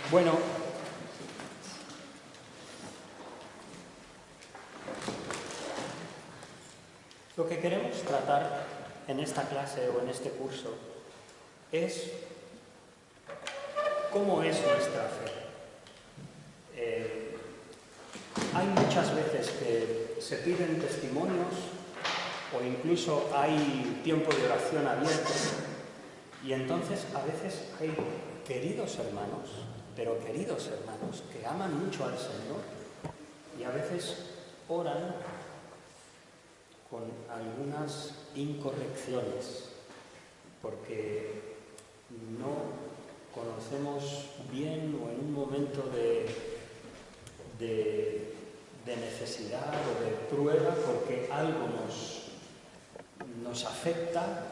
Bueno, lo que queremos tratar en esta clase o en este curso es cómo es nuestra fe. Hay muchas veces que se piden testimonios o incluso hay tiempo de oración abierto y entonces a veces hay queridos hermanos, pero queridos hermanos que aman mucho al Señor y a veces oran con algunas incorrecciones porque no conocemos bien o en un momento de necesidad o de prueba porque algo nos afecta,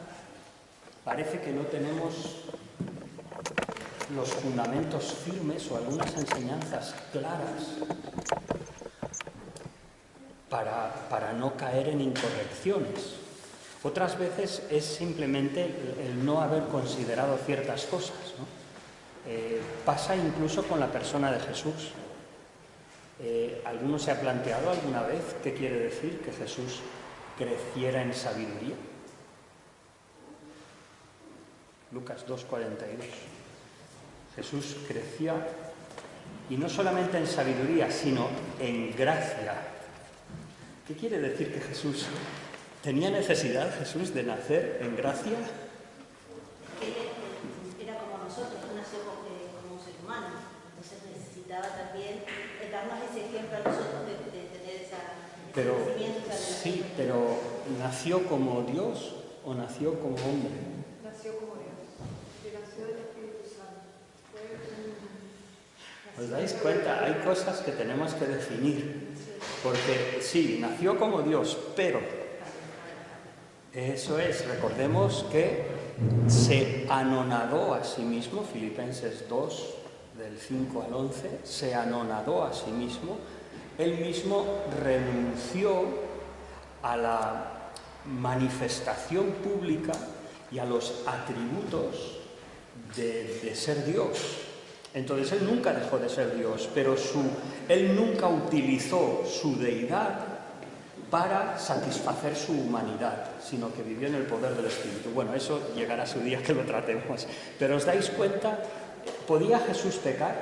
parece que no tenemos los fundamentos firmes o algunas enseñanzas claras para no caer en incorrecciones. Otras veces es simplemente el no haber considerado ciertas cosas, ¿no? Pasa incluso con la persona de Jesús. ¿Alguno se ha planteado alguna vez qué quiere decir que Jesús creciera en sabiduría? Lucas 2:42. Jesús crecía, y no solamente en sabiduría, sino en gracia. ¿Qué quiere decir que Jesús tenía necesidad, Jesús, de nacer en gracia? Era como nosotros, no nació como un ser humano, entonces necesitaba también darnos ese ejemplo a nosotros de tener ese conocimiento. Sí, pero ¿nació como Dios o nació como hombre? Nació como Dios, y nació del Espíritu Santo. ¿Os dais cuenta? Hay cosas que tenemos que definir, porque sí, nació como Dios, pero eso es, recordemos que se anonadó a sí mismo, Filipenses 2, del 5 al 11, se anonadó a sí mismo, él mismo renunció a la manifestación pública y a los atributos de ser Dios. Entonces él nunca dejó de ser Dios, pero él nunca utilizó su deidad para satisfacer su humanidad, sino que vivió en el poder del Espíritu. Bueno, eso llegará su día que lo tratemos. Pero ¿os dais cuenta? ¿Podía Jesús pecar?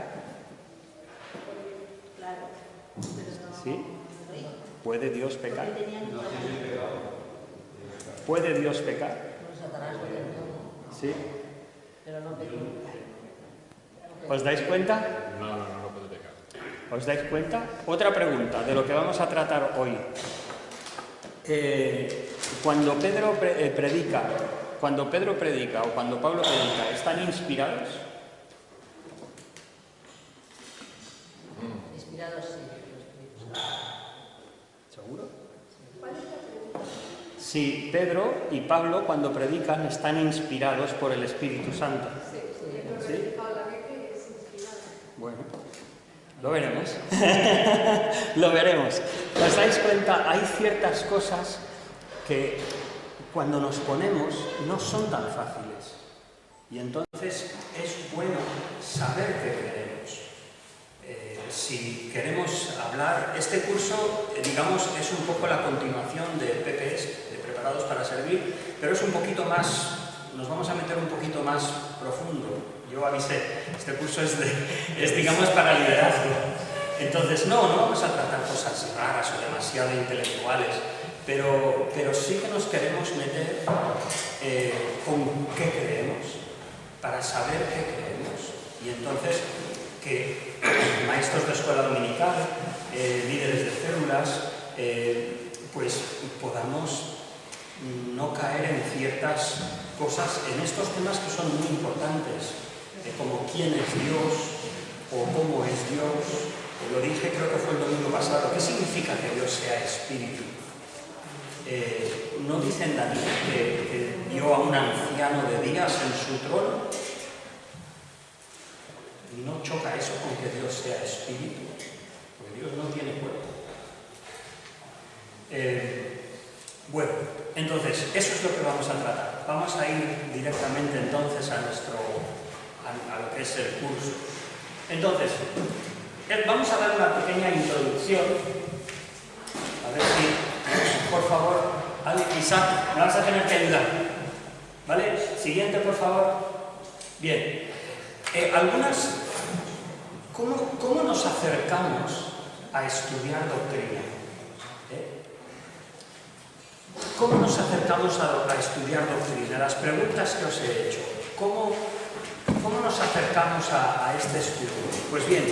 Claro. ¿Sí? ¿Puede Dios pecar? ¿Puede Dios pecar? ¿Sí? ¿Os dais cuenta? No puede pecar. ¿Os dais cuenta? Otra pregunta de lo que vamos a tratar hoy. Cuando Pedro predica o cuando Pablo predica, ¿están inspirados? Inspirados, sí. ¿Seguro? ¿Cuál es la pregunta? Sí, Pedro y Pablo cuando predican están inspirados por el Espíritu Santo. Sí. ¿Sí? La Biblia es inspirada. Bueno, lo veremos. Lo veremos. ¿Os dais cuenta? Hay ciertas cosas que cuando nos ponemos no son tan fáciles. Y entonces es bueno saber qué queremos. Si queremos hablar, este curso, digamos, es un poco la continuación de PPS, de Preparados para Servir, pero es un poquito más, nos vamos a meter un poquito más profundo. Yo avisé, este curso es digamos, para liderazgo. Entonces, no vamos a tratar cosas raras o demasiado intelectuales, pero sí que nos queremos meter con qué creemos, para saber qué creemos. Y entonces, que maestros de escuela dominical, líderes de células, pues podamos no caer en ciertas cosas, en estos temas que son muy importantes, como quién es Dios o cómo es Dios. Lo dije, creo que fue el domingo pasado. ¿Qué significa que Dios sea espíritu? ¿No dice en Daniel que vio a un anciano de días en su trono? ¿Y no choca eso con que Dios sea espíritu? Porque Dios no tiene cuerpo. Bueno, entonces, eso es lo que vamos a tratar. Vamos a ir directamente entonces a lo que es el curso. Entonces, vamos a dar una pequeña introducción. A ver si, por favor, Isaac, me vas a tener que ayudar. ¿Vale? Siguiente, por favor. Bien. ¿Cómo nos acercamos a estudiar doctrina? ¿Cómo nos acercamos a estudiar doctrina? Las preguntas que os he hecho. ¿Cómo nos acercamos a este estudio? Pues bien,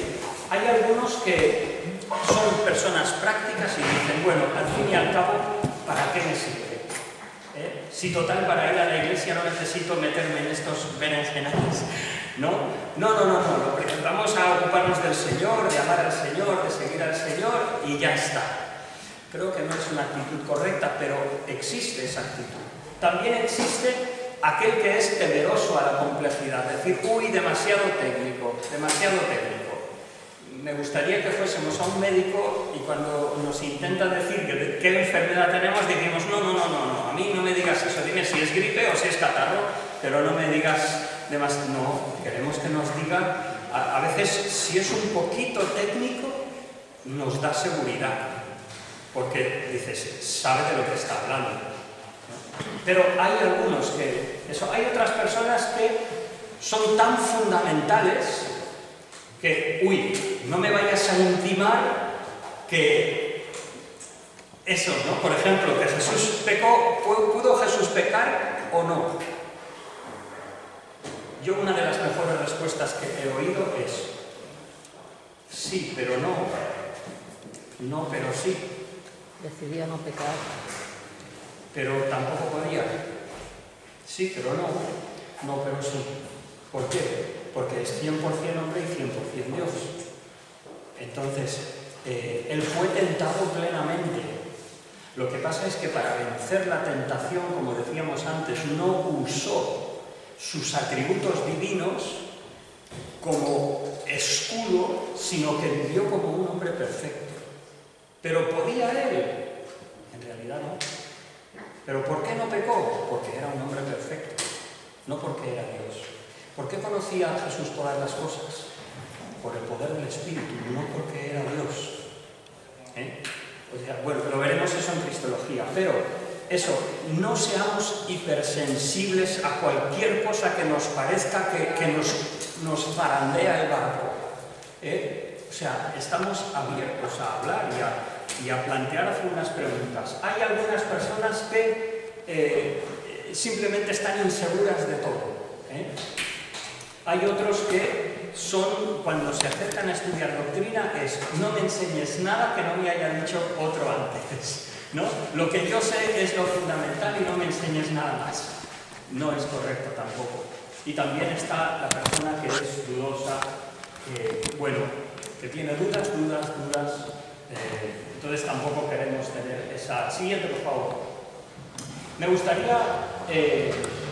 hay algunos que son personas prácticas y dicen, bueno, al fin y al cabo, ¿para qué me sirve? Si total, para ir a la iglesia no necesito meterme en estos berenjenales, ¿no? No, vamos a ocuparnos del Señor, de amar al Señor, de seguir al Señor y ya está. Creo que no es una actitud correcta, pero existe esa actitud. También existe aquel que es temeroso a la complejidad, decir, uy, demasiado técnico. Me gustaría que fuésemos a un médico y cuando nos intenta decir qué enfermedad tenemos, decimos, no, a mí no me digas eso, dime si es gripe o si es catarro, pero no me digas demasiado. No, queremos que nos diga, a veces si es un poquito técnico, nos da seguridad. Porque dices, sabe de lo que está hablando. Pero hay algunos hay otras personas que son tan fundamentales que, uy, no me vayas a intimar que eso, ¿no? Por ejemplo, que Jesús pecó, ¿pudo Jesús pecar o no? Yo una de las mejores respuestas que he oído es, sí, pero no. No, pero sí. Decidió no pecar. Pero tampoco podía. Sí, pero no. No, pero sí. ¿Por qué? Porque es 100% hombre y 100% Dios. Entonces, él fue tentado plenamente. Lo que pasa es que para vencer la tentación, como decíamos antes, no usó sus atributos divinos como escudo, sino que vivió como un hombre perfecto. ¿Pero podía él? En realidad no. ¿Pero por qué no pecó? Porque era un hombre perfecto, no porque era Dios. ¿Por qué conocía a Jesús todas las cosas? Por el poder del Espíritu, no porque era Dios. O sea, bueno, lo veremos eso en Cristología, pero eso, no seamos hipersensibles a cualquier cosa que nos parezca que nos zarandea el barco. O sea, estamos abiertos a hablar y a plantear algunas preguntas. Hay algunas personas que simplemente están inseguras de todo. Hay otros que cuando se acercan a estudiar doctrina, no me enseñes nada que no me haya dicho otro antes, ¿no? Lo que yo sé es lo fundamental y no me enseñes nada más. No es correcto tampoco. Y también está la persona que es dudosa, que tiene dudas. Entonces tampoco queremos tener esa... Siguiente, por favor. Me gustaría,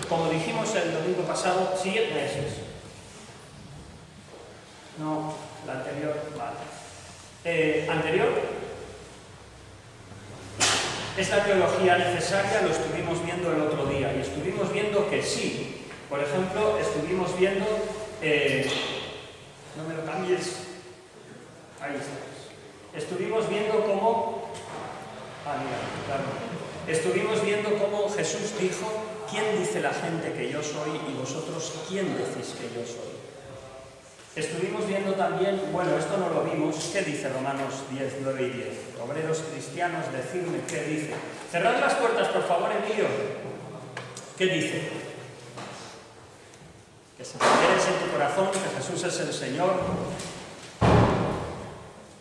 como dijimos el domingo pasado, siguiente meses. No, la anterior, vale. Anterior es la teología necesaria, lo estuvimos viendo el otro día, y estuvimos viendo que sí. Por ejemplo, estuvimos viendo... no me lo cambies. Ahí está. Estuvimos viendo cómo... claro. Estuvimos viendo cómo Jesús dijo, ¿quién dice la gente que yo soy? Y vosotros, ¿quién decís que yo soy? Estuvimos viendo también, esto no lo vimos, ¿qué dice Romanos 10, 9 y 10? Obreros cristianos, decidme qué dice. Cerrad las puertas, por favor, Emilio. ¿Qué dice? Que se conviertes en tu corazón, que Jesús es el Señor.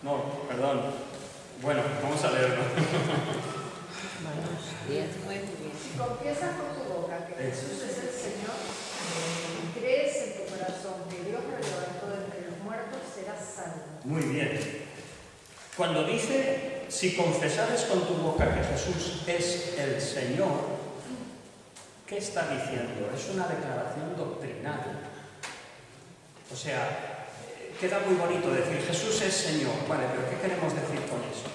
No, perdón. Bueno, vamos a leerlo. Romanos 10. Si confiesas con tu boca que Jesús es el Señor y crees en tu corazón que Dios lo levantó de entre los muertos, serás salvo. Muy bien. Cuando dice, si confesares con tu boca que Jesús es el Señor, ¿qué está diciendo? Es una declaración doctrinal. O sea, queda muy bonito decir Jesús es Señor. Vale, pero ¿qué queremos decir con eso?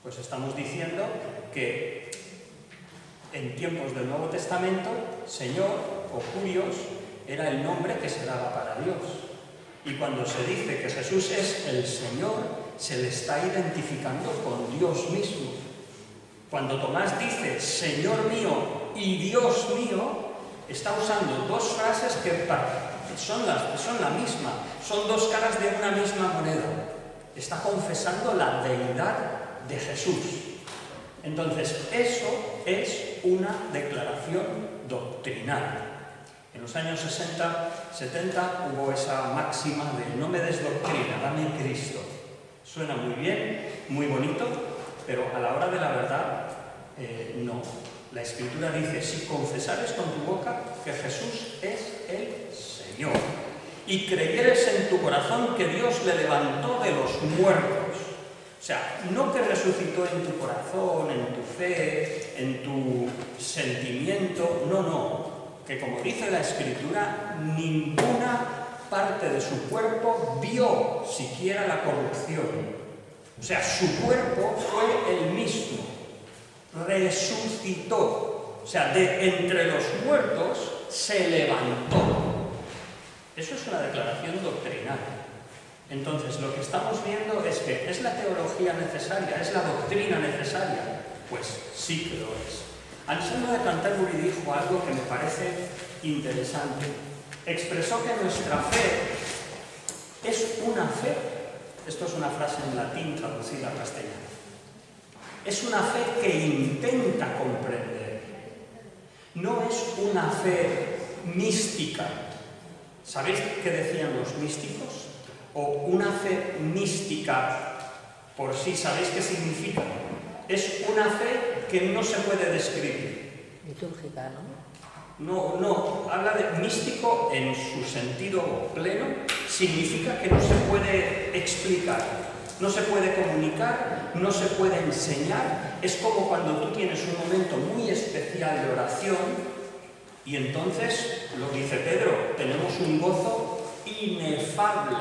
Pues estamos diciendo que en tiempos del Nuevo Testamento, Señor o Curios era el nombre que se daba para Dios. Y cuando se dice que Jesús es el Señor, se le está identificando con Dios mismo. Cuando Tomás dice, Señor mío y Dios mío, está usando dos frases que son la misma, son dos caras de una misma moneda. Está confesando la deidad de Jesús. Entonces, eso es una declaración doctrinal. En los años 60, 70 hubo esa máxima de no me des doctrina, dame Cristo. Suena muy bien, muy bonito, pero a la hora de la verdad, no. La Escritura dice, si confesares con tu boca que Jesús es el Señor y creyeres en tu corazón que Dios le levantó de los muertos, o sea, no que resucitó en tu corazón, en tu fe, en tu sentimiento, no, que como dice la Escritura, ninguna parte de su cuerpo vio siquiera la corrupción. O sea, su cuerpo fue el mismo, resucitó, o sea, de entre los muertos se levantó. Eso es una declaración doctrinal. Entonces, lo que estamos viendo es que ¿es la teología necesaria? ¿Es la doctrina necesaria? Pues sí que lo es. Anselmo de Canterbury dijo algo que me parece interesante. Expresó que nuestra fe es una fe, esto es una frase en latín traducida al castellano, es una fe que intenta comprender, no es una fe mística. ¿Sabéis qué decían los místicos? O una fe mística por sí, ¿sabéis qué significa? Es una fe que no se puede describir. Litúrgica, ¿no? No, habla de místico en su sentido pleno, significa que no se puede explicar, no se puede comunicar, no se puede enseñar. Es como cuando tú tienes un momento muy especial de oración y entonces, lo dice Pedro, tenemos un gozo inefable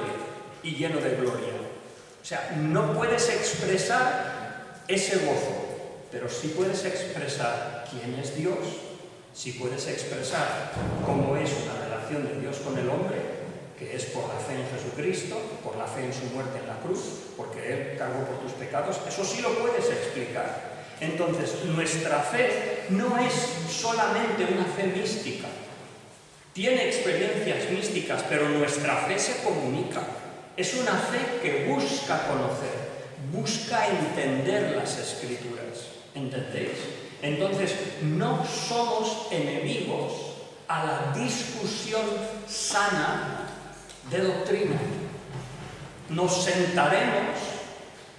y lleno de gloria. O sea, no puedes expresar ese gozo, pero sí puedes expresar quién es Dios, sí puedes expresar cómo es una relación de Dios con el hombre, que es por la fe en Jesucristo, por la fe en su muerte en la cruz, porque Él cargó por tus pecados. Eso sí lo puedes explicar. Entonces, nuestra fe no es solamente una fe mística. Tiene experiencias místicas, pero nuestra fe se comunica. Es una fe que busca conocer, busca entender las Escrituras. ¿Entendéis? Entonces, no somos enemigos a la discusión sana de doctrina. Nos sentaremos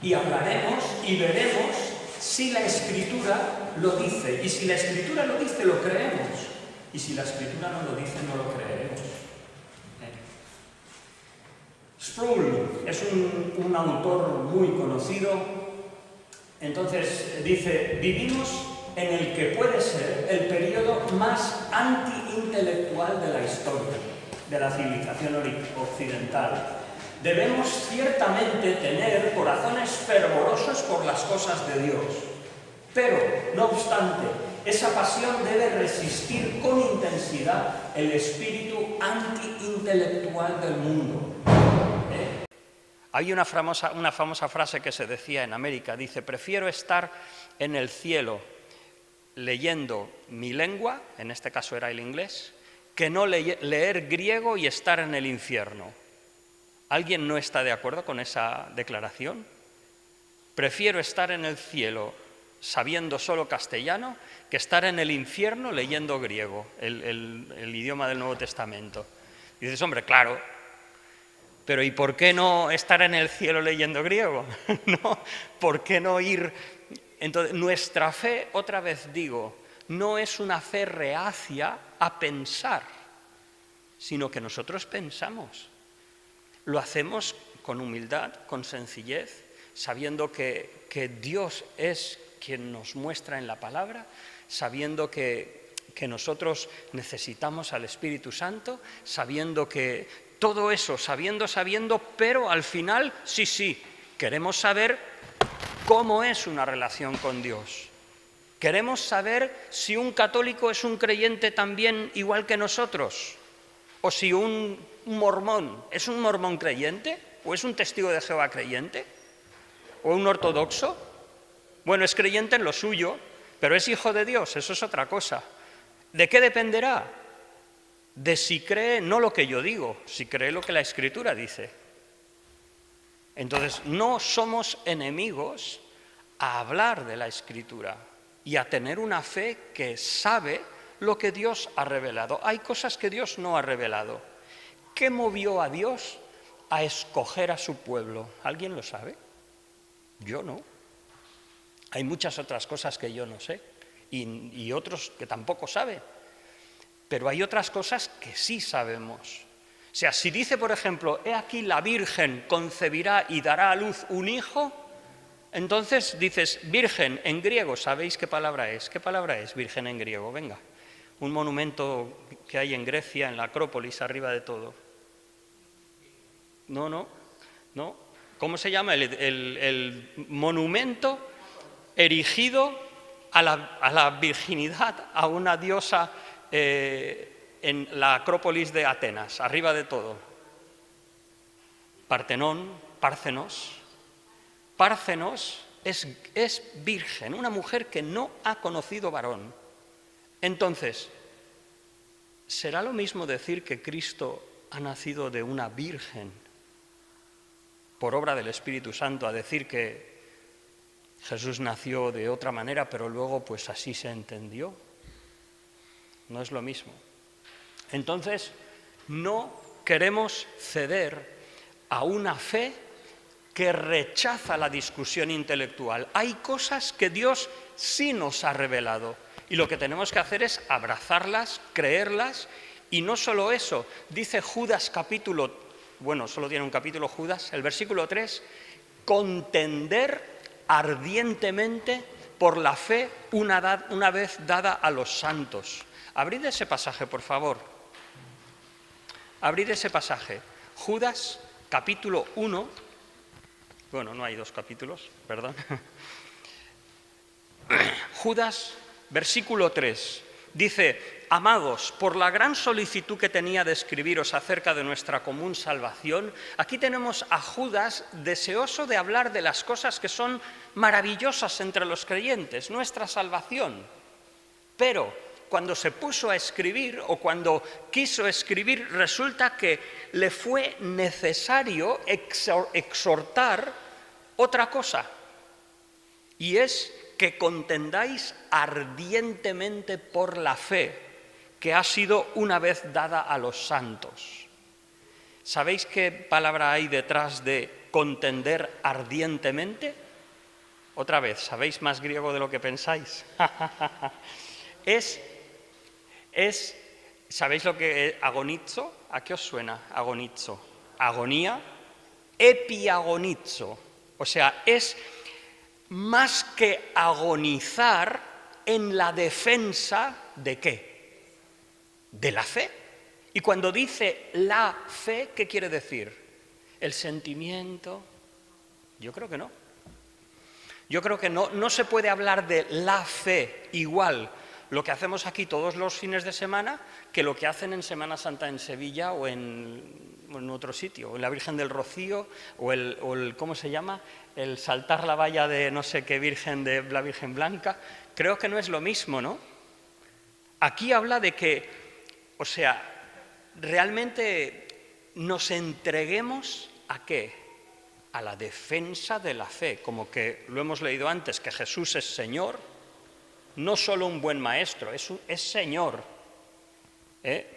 y hablaremos y veremos si la Escritura lo dice. Y si la Escritura lo dice, lo creemos. Y si la Escritura no lo dice, no lo creeremos. Sproul es un autor muy conocido. Entonces dice, vivimos en el que puede ser el periodo más anti-intelectual de la historia, de la civilización occidental. Debemos ciertamente tener corazones fervorosos por las cosas de Dios, pero, no obstante, esa pasión debe resistir con intensidad el espíritu anti-intelectual del mundo. Hay una famosa frase que se decía en América, dice, prefiero estar en el cielo leyendo mi lengua, en este caso era el inglés, que no leer griego y estar en el infierno. ¿Alguien no está de acuerdo con esa declaración? Prefiero estar en el cielo sabiendo solo castellano que estar en el infierno leyendo griego, el idioma del Nuevo Testamento. Y dices, hombre, claro, pero ¿y por qué no estar en el cielo leyendo griego? ¿No? ¿Por qué no ir? Entonces, nuestra fe, otra vez digo, no es una fe reacia a pensar, sino que nosotros pensamos. Lo hacemos con humildad, con sencillez, sabiendo que Dios es quien nos muestra en la palabra, sabiendo que nosotros necesitamos al Espíritu Santo, sabiendo que todo eso, sabiendo, pero al final, sí, queremos saber cómo es una relación con Dios. Queremos saber si un católico es un creyente también igual que nosotros, O si un mormón, ¿es un mormón creyente? ¿O es un testigo de Jehová creyente? ¿O un ortodoxo? Bueno, es creyente en lo suyo, pero es hijo de Dios, eso es otra cosa. ¿De qué dependerá? De si cree no lo que yo digo, si cree lo que la Escritura dice. Entonces, no somos enemigos a hablar de la Escritura y a tener una fe que sabe lo que Dios ha revelado. Hay cosas que Dios no ha revelado. ¿Qué movió a Dios a escoger a su pueblo? ¿Alguien lo sabe? Yo no. Hay muchas otras cosas que yo no sé y otros que tampoco saben. Pero hay otras cosas que sí sabemos. O sea, si dice, por ejemplo, he aquí la Virgen concebirá y dará a luz un hijo, entonces dices, virgen en griego, ¿sabéis qué palabra es? ¿Qué palabra es virgen en griego? Venga, un monumento que hay en Grecia, en la Acrópolis, arriba de todo. No. ¿Cómo se llama? El monumento erigido a la virginidad, a una diosa en la Acrópolis de Atenas, arriba de todo. Partenón, Párcenos. Párcenos es virgen, una mujer que no ha conocido varón. Entonces, ¿será lo mismo decir que Cristo ha nacido de una virgen por obra del Espíritu Santo a decir que Jesús nació de otra manera, pero luego pues así se entendió? No es lo mismo. Entonces, no queremos ceder a una fe que rechaza la discusión intelectual. Hay cosas que Dios sí nos ha revelado y lo que tenemos que hacer es abrazarlas, creerlas, y no solo eso. Dice Judas solo tiene un capítulo Judas, el versículo 3, contender ardientemente por la fe una vez dada a los santos. Abrid ese pasaje, por favor. Abrid ese pasaje. Judas, capítulo 1. Bueno, no hay dos capítulos, perdón. Judas, versículo 3. Dice, amados, por la gran solicitud que tenía de escribiros acerca de nuestra común salvación, aquí tenemos a Judas deseoso de hablar de las cosas que son maravillosas entre los creyentes, nuestra salvación. Pero cuando se puso a escribir o cuando quiso escribir, resulta que le fue necesario exhortar otra cosa, y es que contendáis ardientemente por la fe que ha sido una vez dada a los santos. ¿Sabéis qué palabra hay detrás de contender ardientemente? Otra vez, ¿sabéis más griego de lo que pensáis? ¿Sabéis lo que es agonizo? ¿A qué os suena agonizo? Agonía, epiagonizo. O sea, es más que agonizar en la defensa ¿de qué? De la fe. Y cuando dice la fe, ¿qué quiere decir? ¿El sentimiento? Yo creo que no. Yo creo que no se puede hablar de la fe igual lo que hacemos aquí todos los fines de semana que lo que hacen en Semana Santa en Sevilla o en otro sitio, o en la Virgen del Rocío, o el ¿cómo se llama? El saltar la valla de no sé qué Virgen, de la Virgen Blanca. Creo que no es lo mismo, ¿no? Aquí habla de que, o sea, realmente nos entreguemos ¿a qué? A la defensa de la fe, como que lo hemos leído antes, que Jesús es Señor, no solo un buen maestro, es Señor.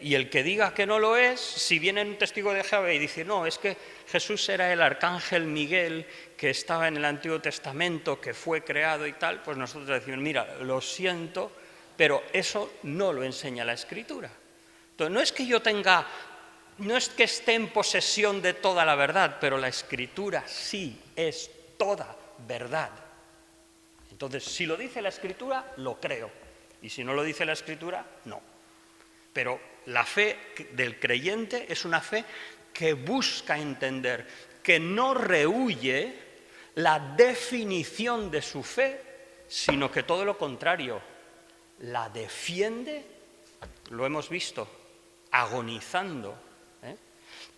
Y el que diga que no lo es, si viene un testigo de Jehová y dice, no, es que Jesús era el arcángel Miguel que estaba en el Antiguo Testamento, que fue creado y tal, pues nosotros decimos, mira, lo siento, pero eso no lo enseña la Escritura. Entonces, no es que esté en posesión de toda la verdad, pero la Escritura sí es toda verdad. Entonces, si lo dice la Escritura, lo creo, y si no lo dice la Escritura, no. Pero la fe del creyente es una fe que busca entender, que no rehúye la definición de su fe, sino que todo lo contrario, la defiende, lo hemos visto, agonizando.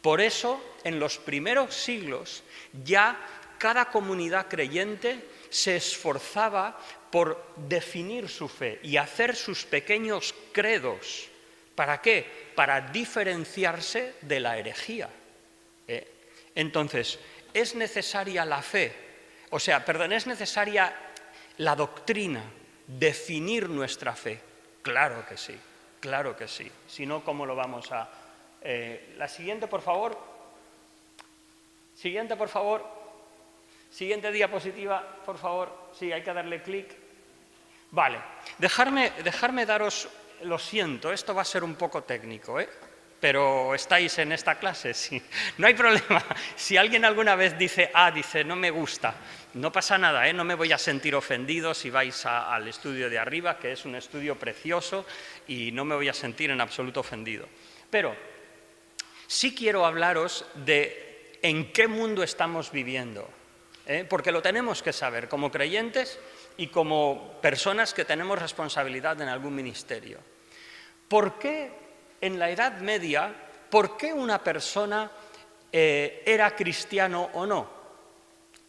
Por eso, en los primeros siglos, ya cada comunidad creyente se esforzaba por definir su fe y hacer sus pequeños credos. ¿Para qué? Para diferenciarse de la herejía. Entonces, es necesaria la fe, es necesaria la doctrina, definir nuestra fe. Claro que sí, claro que sí. Si no, ¿cómo lo vamos a...? La siguiente, por favor. Siguiente, por favor. Siguiente diapositiva, por favor. Sí, hay que darle clic. Vale, dejarme daros, lo siento, esto va a ser un poco técnico, pero estáis en esta clase, sí. No hay problema. Si alguien alguna vez dice, no me gusta, no pasa nada, no me voy a sentir ofendido si vais al estudio de arriba, que es un estudio precioso, y no me voy a sentir en absoluto ofendido. Pero sí quiero hablaros de en qué mundo estamos viviendo, porque lo tenemos que saber como creyentes y como personas que tenemos responsabilidad en algún ministerio. ¿Por qué en la Edad Media, por qué una persona era cristiano o no?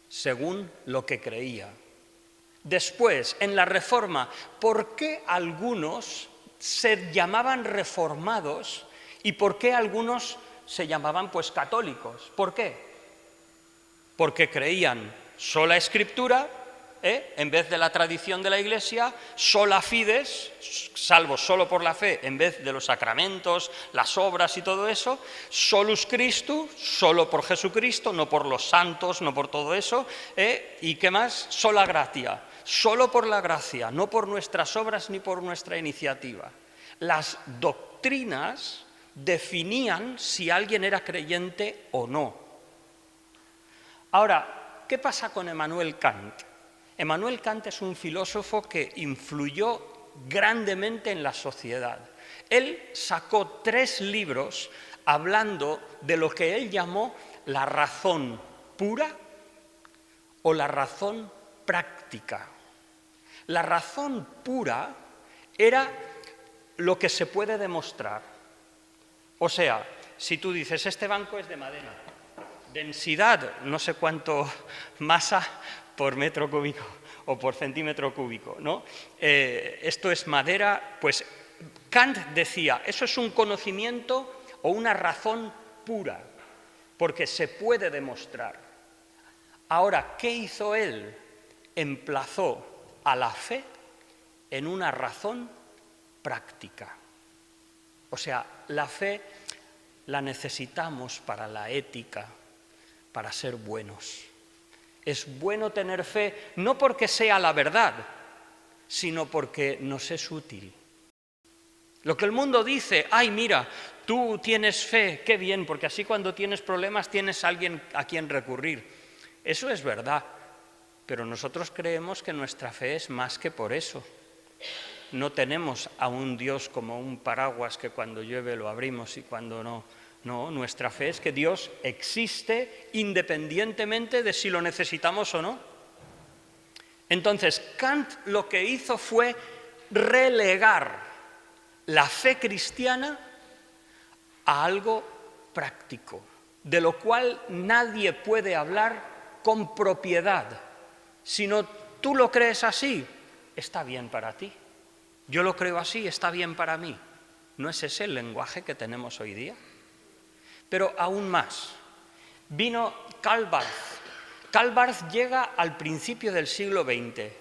Según lo que creía. Después, en la Reforma, ¿por qué algunos se llamaban reformados y por qué algunos se llamaban católicos? ¿Por qué? Porque creían sola Escritura, en vez de la tradición de la Iglesia, sola fides, salvo solo por la fe, en vez de los sacramentos, las obras y todo eso, solus Christus, solo por Jesucristo, no por los santos, no por todo eso, y ¿qué más? Sola gratia, solo por la gracia, no por nuestras obras ni por nuestra iniciativa. Las doctrinas definían si alguien era creyente o no. Ahora, ¿qué pasa con Emmanuel Kant? Emmanuel Kant es un filósofo que influyó grandemente en la sociedad. Él sacó 3 libros hablando de lo que él llamó la razón pura o la razón práctica. La razón pura era lo que se puede demostrar. O sea, si tú dices, este banco es de madera, densidad, no sé cuánto masa por metro cúbico o por centímetro cúbico, ¿no? Esto es madera, pues Kant decía, eso es un conocimiento o una razón pura, porque se puede demostrar. Ahora, ¿qué hizo él? Emplazó a la fe en una razón práctica. O sea, la fe la necesitamos para la ética, para ser buenos. Es bueno tener fe no porque sea la verdad, sino porque nos es útil. Lo que el mundo dice, ay mira, tú tienes fe, qué bien, porque así cuando tienes problemas tienes a alguien a quien recurrir. Eso es verdad, pero nosotros creemos que nuestra fe es más que por eso. No tenemos a un Dios como un paraguas que cuando llueve lo abrimos y cuando no. No, nuestra fe es que Dios existe independientemente de si lo necesitamos o no. Entonces, Kant lo que hizo fue relegar la fe cristiana a algo práctico, de lo cual nadie puede hablar con propiedad. Si no tú lo crees así, está bien para ti. Yo lo creo así, está bien para mí. ¿No es ese el lenguaje que tenemos hoy día? Pero aún más, vino Karl Barth. Karl Barth llega al principio del siglo XX,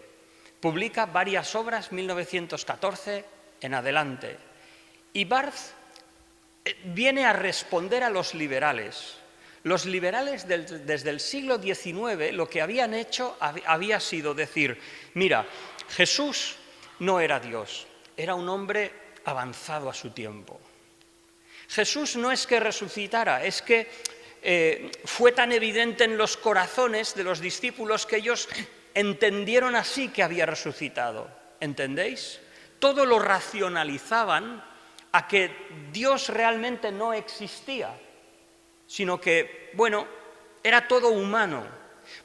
publica varias obras, 1914 en adelante, y Barth viene a responder a los liberales. Los liberales desde el siglo XIX lo que habían hecho había sido decir, mira, Jesús no era Dios, era un hombre avanzado a su tiempo. Jesús no es que resucitara, es que fue tan evidente en los corazones de los discípulos que ellos entendieron así que había resucitado. ¿Entendéis? Todo lo racionalizaban a que Dios realmente no existía, sino que, bueno, era todo humano.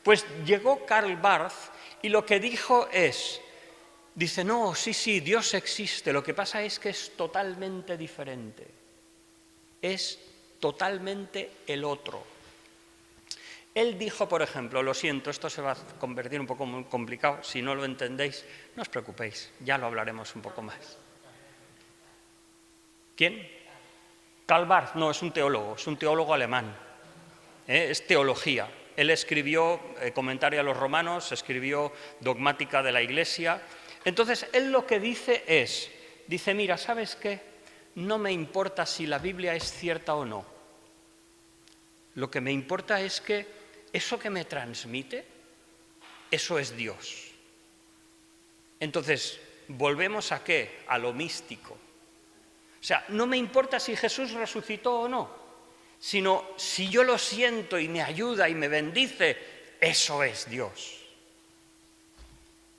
Pues llegó Karl Barth y lo que dijo dice, no, sí, Dios existe, lo que pasa es que es totalmente diferente. es totalmente el otro. Él dijo, por ejemplo, lo siento, esto se va a convertir un poco muy complicado, si no lo entendéis, no os preocupéis, ya lo hablaremos un poco más. ¿Quién? Karl Barth, no, es un teólogo alemán, es teología. Él escribió Comentario a los Romanos, escribió Dogmática de la Iglesia. Entonces, él lo que dice es, mira, ¿sabes qué? No me importa si la Biblia es cierta o no. Lo que me importa es que eso que me transmite, eso es Dios. Entonces, ¿volvemos a qué? A lo místico. O sea, no me importa si Jesús resucitó o no, sino si yo lo siento y me ayuda y me bendice, eso es Dios.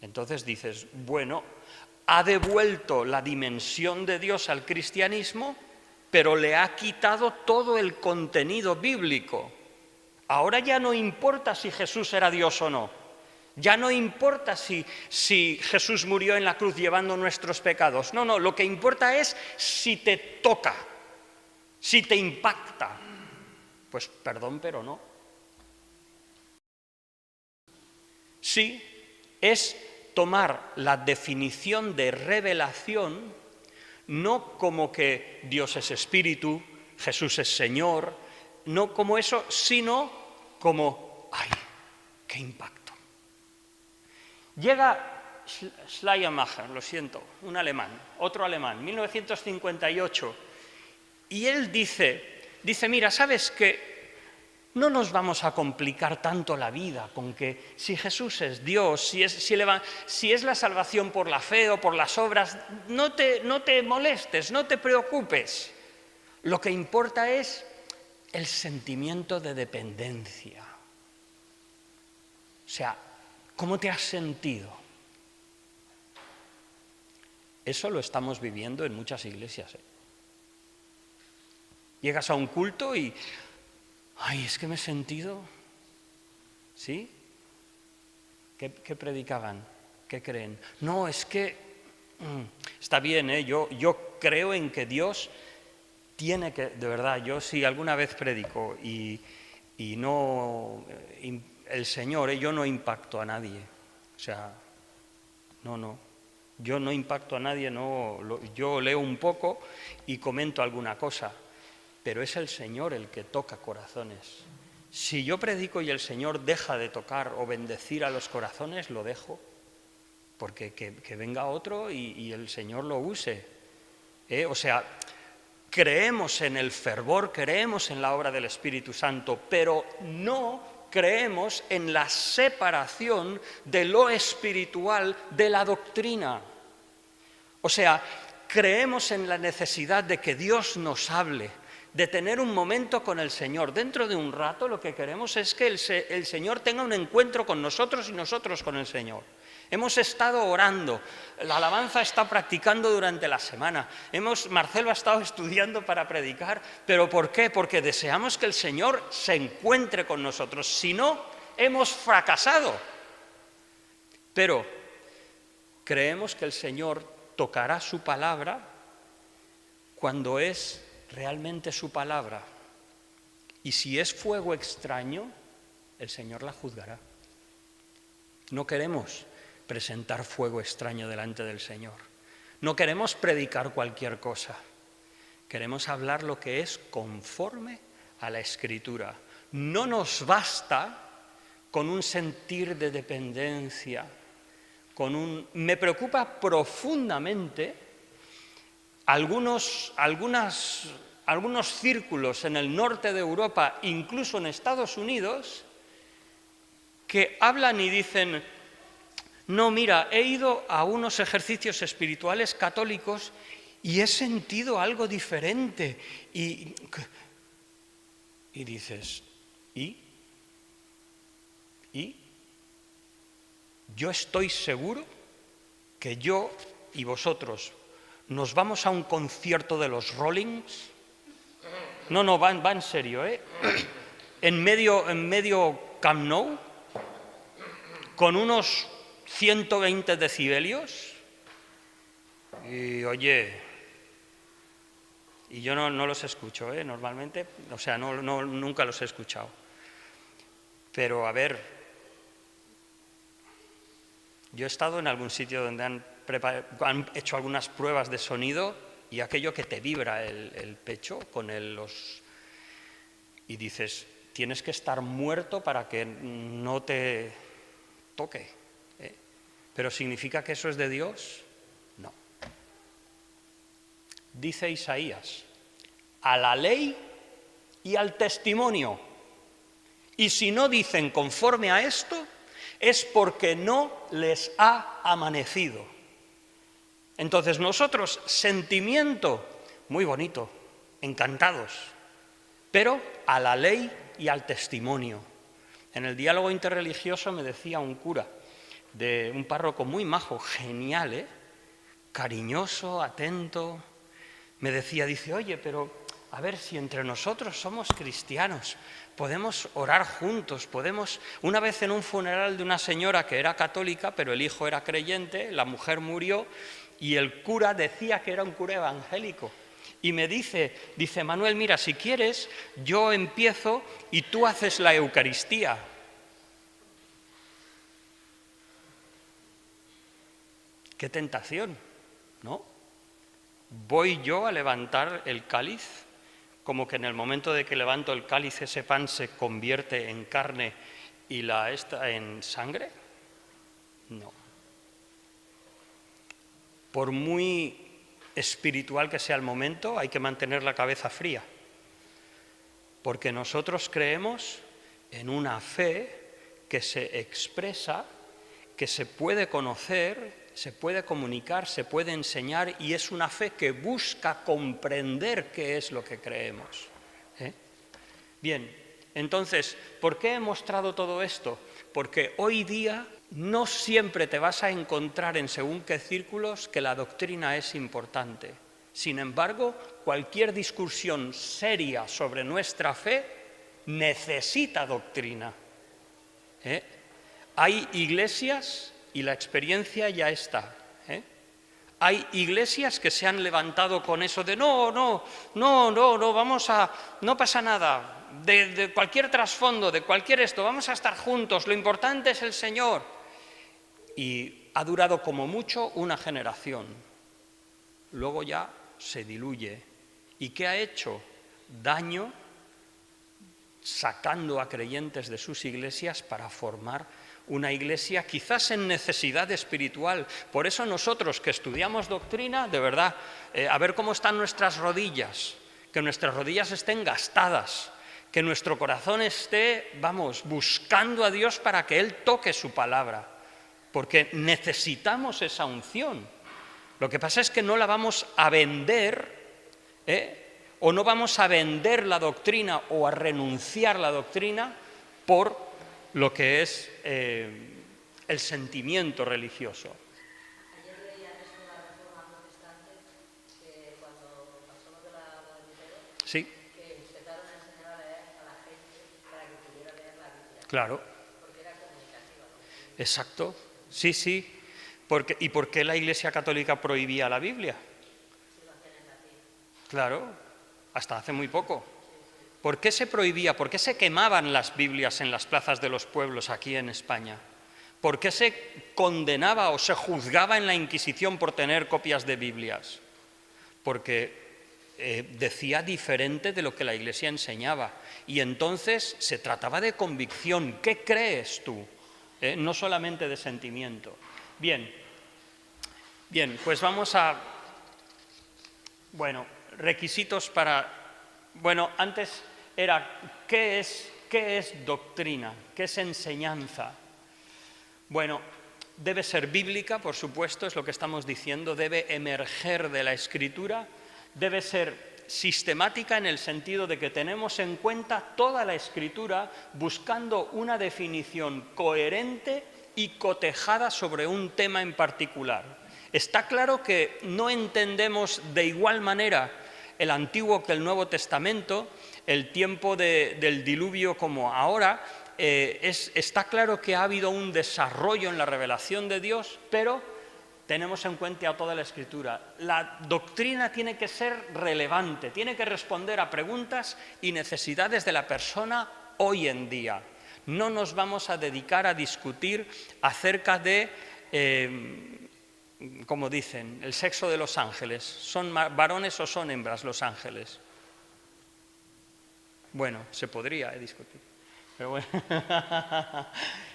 Entonces dices, bueno, ha devuelto la dimensión de Dios al cristianismo, pero le ha quitado todo el contenido bíblico. Ahora ya no importa si Jesús era Dios o no. Ya no importa si Jesús murió en la cruz llevando nuestros pecados. No, lo que importa es si te toca, si te impacta. Pues perdón, pero no. Sí, es tomar la definición de revelación no como que Dios es espíritu, Jesús es Señor, no como eso, sino como, ¡ay, qué impacto! Llega Schleiermacher, lo siento, un alemán, otro alemán, 1958, y él dice, mira, ¿sabes qué? No nos vamos a complicar tanto la vida con que si Jesús es Dios, si es la salvación por la fe o por las obras, no te molestes, no te preocupes. Lo que importa es el sentimiento de dependencia. O sea, ¿cómo te has sentido? Eso lo estamos viviendo en muchas iglesias. Llegas a un culto y... ¡ay, es que me he sentido! ¿Sí? ¿Qué predicaban? ¿Qué creen? No, es que... está bien, yo creo en que Dios tiene que... De verdad, yo si alguna vez predico y no... el Señor, yo no impacto a nadie. O sea, no. Yo no impacto a nadie, yo leo un poco y comento alguna cosa. Pero es el Señor el que toca corazones. Si yo predico y el Señor deja de tocar o bendecir a los corazones, lo dejo. Porque que venga otro y el Señor lo use. O sea, creemos en el fervor, creemos en la obra del Espíritu Santo, pero no creemos en la separación de lo espiritual de la doctrina. O sea, creemos en la necesidad de que Dios nos hable, de tener un momento con el Señor. Dentro de un rato lo que queremos es que el Señor tenga un encuentro con nosotros y nosotros con el Señor. Hemos estado orando, la alabanza está practicando durante la semana, Marcelo ha estado estudiando para predicar, ¿pero por qué? Porque deseamos que el Señor se encuentre con nosotros, si no, hemos fracasado. Pero creemos que el Señor tocará su palabra cuando es realmente su palabra, y si es fuego extraño, el Señor la juzgará. No queremos presentar fuego extraño delante del Señor, no queremos predicar cualquier cosa, queremos hablar lo que es conforme a la Escritura. No nos basta con un sentir de dependencia, me preocupa profundamente algunos círculos en el norte de Europa, incluso en Estados Unidos, que hablan y dicen, no, mira, he ido a unos ejercicios espirituales católicos y he sentido algo diferente. Y dices, ¿y? Yo estoy seguro que yo y vosotros nos vamos a un concierto de los Rollings. No, va en serio, en medio Camp Nou, con unos 120 decibelios, y oye, Y yo no los escucho, normalmente, o sea, nunca los he escuchado. Pero, a ver, yo he estado en algún sitio donde han hecho algunas pruebas de sonido y aquello que te vibra el pecho con y dices, tienes que estar muerto para que no te toque. ¿Pero significa que eso es de Dios? No. Dice Isaías, a la ley y al testimonio. Y si no dicen conforme a esto, es porque no les ha amanecido. Entonces nosotros, sentimiento, muy bonito, encantados, pero a la ley y al testimonio. En el diálogo interreligioso me decía un cura, de un párroco muy majo, genial, cariñoso, atento, me decía, dice, oye, pero a ver, si entre nosotros somos cristianos, podemos orar juntos, podemos... Una vez en un funeral de una señora que era católica, pero el hijo era creyente, la mujer murió, y el cura decía que era un cura evangélico. Y me dice, Manuel, mira, si quieres, yo empiezo y tú haces la Eucaristía. ¡Qué tentación!, ¿no? Voy yo a levantar el cáliz, como que en el momento de que levanto el cáliz ese pan se convierte en carne y en sangre. No. Por muy espiritual que sea el momento, hay que mantener la cabeza fría, porque nosotros creemos en una fe que se expresa, que se puede conocer, se puede comunicar, se puede enseñar, y es una fe que busca comprender qué es lo que creemos. Bien, entonces, ¿por qué he mostrado todo esto? Porque hoy día no siempre te vas a encontrar en según qué círculos que la doctrina es importante. Sin embargo, cualquier discusión seria sobre nuestra fe necesita doctrina. Hay iglesias, y la experiencia ya está, hay iglesias que se han levantado con eso de no pasa nada, de cualquier trasfondo, de cualquier esto, vamos a estar juntos, lo importante es el Señor. Y ha durado como mucho una generación, luego ya se diluye. ¿Y qué ha hecho? Daño, sacando a creyentes de sus iglesias para formar una iglesia quizás en necesidad espiritual. Por eso nosotros que estudiamos doctrina, de verdad, a ver cómo están nuestras rodillas, que nuestras rodillas estén gastadas, que nuestro corazón esté, buscando a Dios para que Él toque su palabra, porque necesitamos esa unción. Lo que pasa es que no la vamos a vender, o no vamos a vender la doctrina o a renunciar a la doctrina por lo que es el sentimiento religioso. Ayer leía esto de la Reforma Protestante, que cuando pasó lo de la Lutero, sí, que empezaron a enseñar a leer a la gente para que pudiera leer la Biblia. Claro. Porque era comunicativa, ¿no? Exacto, sí. ¿Y por qué la Iglesia Católica prohibía la Biblia? Si lo hacían en latín. Claro, hasta hace muy poco. ¿Por qué se prohibía? ¿Por qué se quemaban las Biblias en las plazas de los pueblos aquí en España? ¿Por qué se condenaba o se juzgaba en la Inquisición por tener copias de Biblias? Porque decía diferente de lo que la Iglesia enseñaba. Y entonces se trataba de convicción. ¿Qué crees tú? No solamente de sentimiento. Bien, pues vamos a... requisitos para... antes era, ¿qué es doctrina? ¿Qué es enseñanza? Debe ser bíblica, por supuesto, es lo que estamos diciendo, debe emerger de la Escritura, debe ser sistemática en el sentido de que tenemos en cuenta toda la Escritura buscando una definición coherente y cotejada sobre un tema en particular. Está claro que no entendemos de igual manera el Antiguo que el Nuevo Testamento, el tiempo del diluvio como ahora. Está claro que ha habido un desarrollo en la revelación de Dios, pero tenemos en cuenta toda la Escritura. La doctrina tiene que ser relevante, tiene que responder a preguntas y necesidades de la persona hoy en día. No nos vamos a dedicar a discutir acerca de, como dicen, el sexo de los ángeles. ¿Son varones o son hembras los ángeles? Bueno, se podría discutir. Pero bueno.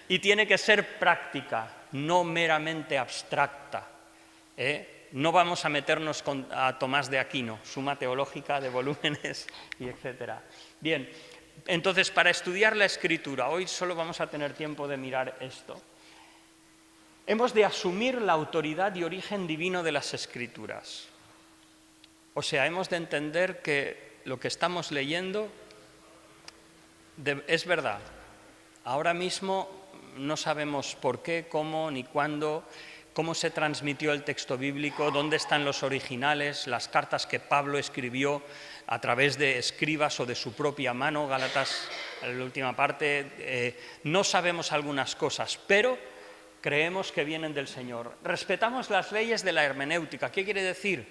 Y tiene que ser práctica, no meramente abstracta. No vamos a meternos a Tomás de Aquino, suma teológica de volúmenes y etcétera. Bien, entonces para estudiar la Escritura, hoy solo vamos a tener tiempo de mirar esto. Hemos de asumir la autoridad y origen divino de las Escrituras. O sea, hemos de entender que lo que estamos leyendo es verdad. Ahora mismo no sabemos por qué, cómo, ni cuándo, cómo se transmitió el texto bíblico, dónde están los originales, las cartas que Pablo escribió a través de escribas o de su propia mano, Gálatas, en la última parte. No sabemos algunas cosas, pero creemos que vienen del Señor. Respetamos las leyes de la hermenéutica. ¿Qué quiere decir?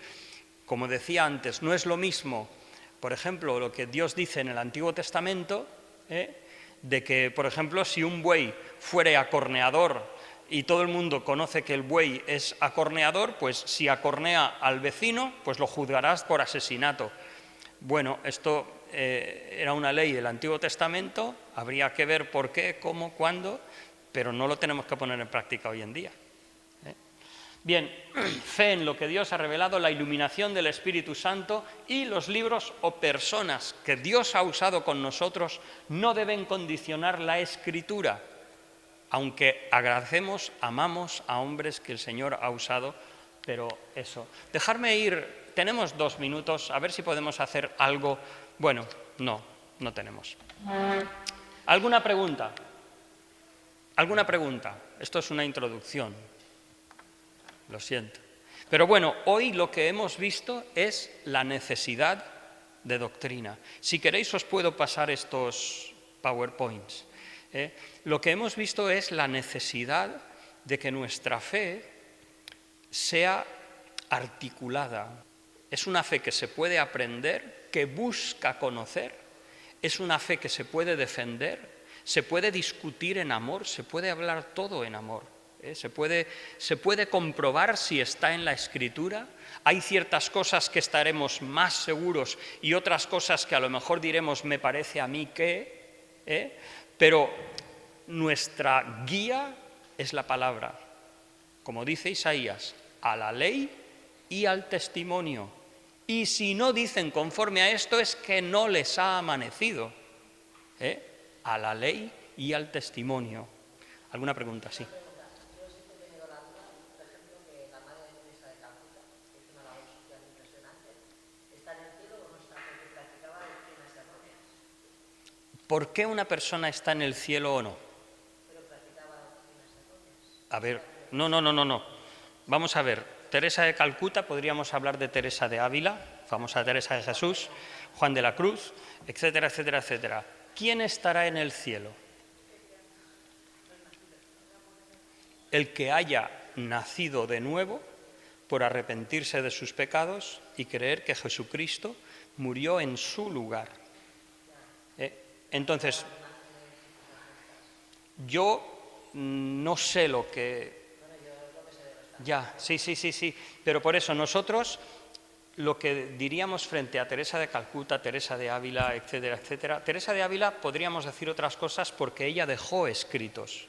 Como decía antes, no es lo mismo, por ejemplo, lo que Dios dice en el Antiguo Testamento, de que, por ejemplo, si un buey fuere acorneador y todo el mundo conoce que el buey es acorneador, pues si acornea al vecino, pues lo juzgarás por asesinato. Bueno, esto era una ley del Antiguo Testamento, habría que ver por qué, cómo, cuándo, pero no lo tenemos que poner en práctica hoy en día. Bien, fe en lo que Dios ha revelado, la iluminación del Espíritu Santo y los libros o personas que Dios ha usado con nosotros no deben condicionar la Escritura, aunque agradecemos, amamos a hombres que el Señor ha usado, pero eso. Dejarme ir, tenemos 2 minutos, a ver si podemos hacer algo. Bueno, no tenemos. ¿Alguna pregunta? ¿Alguna pregunta? Esto es una introducción. Lo siento. Pero bueno, hoy lo que hemos visto es la necesidad de doctrina. Si queréis os puedo pasar estos PowerPoints. Lo que hemos visto es la necesidad de que nuestra fe sea articulada. Es una fe que se puede aprender, que busca conocer, es una fe que se puede defender, se puede discutir en amor, se puede hablar todo en amor. Se puede comprobar si está en la Escritura. Hay ciertas cosas que estaremos más seguros y otras cosas que a lo mejor diremos, me parece a mí que, pero nuestra guía es la palabra. Como dice Isaías, a la ley y al testimonio. Y si no dicen conforme a esto es que no les ha amanecido. A la ley y al testimonio. ¿Alguna pregunta? Sí. ¿Por qué una persona está en el cielo o no? A ver, no. Vamos a ver, Teresa de Calcuta, podríamos hablar de Teresa de Ávila, famosa Teresa de Jesús, Juan de la Cruz, etcétera, etcétera, etcétera. ¿Quién estará en el cielo? El que haya nacido de nuevo por arrepentirse de sus pecados y creer que Jesucristo murió en su lugar. Entonces, yo no sé lo que... Ya, sí, pero por eso nosotros lo que diríamos frente a Teresa de Calcuta, Teresa de Ávila, etcétera, etcétera. Teresa de Ávila podríamos decir otras cosas porque ella dejó escritos.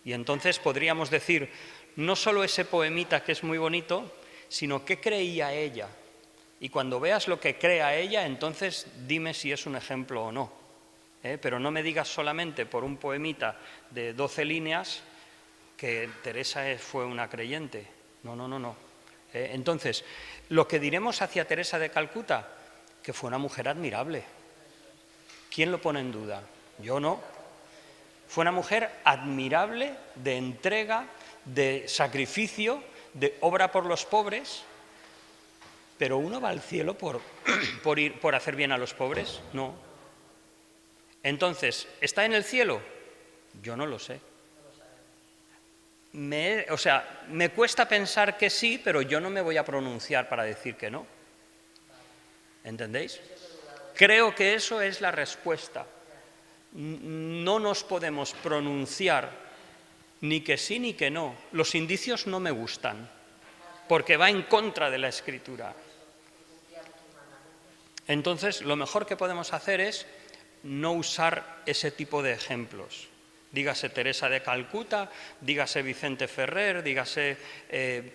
Y entonces podríamos decir, no solo ese poemita que es muy bonito, sino qué creía ella. Y cuando veas lo que crea ella, entonces dime si es un ejemplo o no. Pero no me digas solamente por un poemita de 12 líneas que Teresa fue una creyente. No. Entonces, lo que diremos hacia Teresa de Calcuta, que fue una mujer admirable. ¿Quién lo pone en duda? Yo no. Fue una mujer admirable, de entrega, de sacrificio, de obra por los pobres. ¿Pero uno va al cielo por hacer bien a los pobres? No. Entonces, ¿está en el cielo? Yo no lo sé. me cuesta pensar que sí, pero yo no me voy a pronunciar para decir que no. ¿Entendéis? Creo que eso es la respuesta. No nos podemos pronunciar ni que sí ni que no. Los indicios no me gustan, porque va en contra de la Escritura. Entonces, lo mejor que podemos hacer es no usar ese tipo de ejemplos. Dígase Teresa de Calcuta, dígase Vicente Ferrer,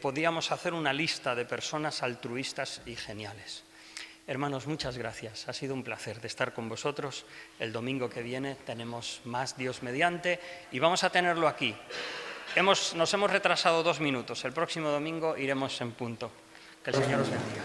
podríamos hacer una lista de personas altruistas y geniales. Hermanos, muchas gracias. Ha sido un placer de estar con vosotros. El domingo que viene tenemos más, Dios mediante, y vamos a tenerlo aquí. Nos hemos retrasado 2 minutos. El próximo domingo iremos en punto. Que el Señor os bendiga.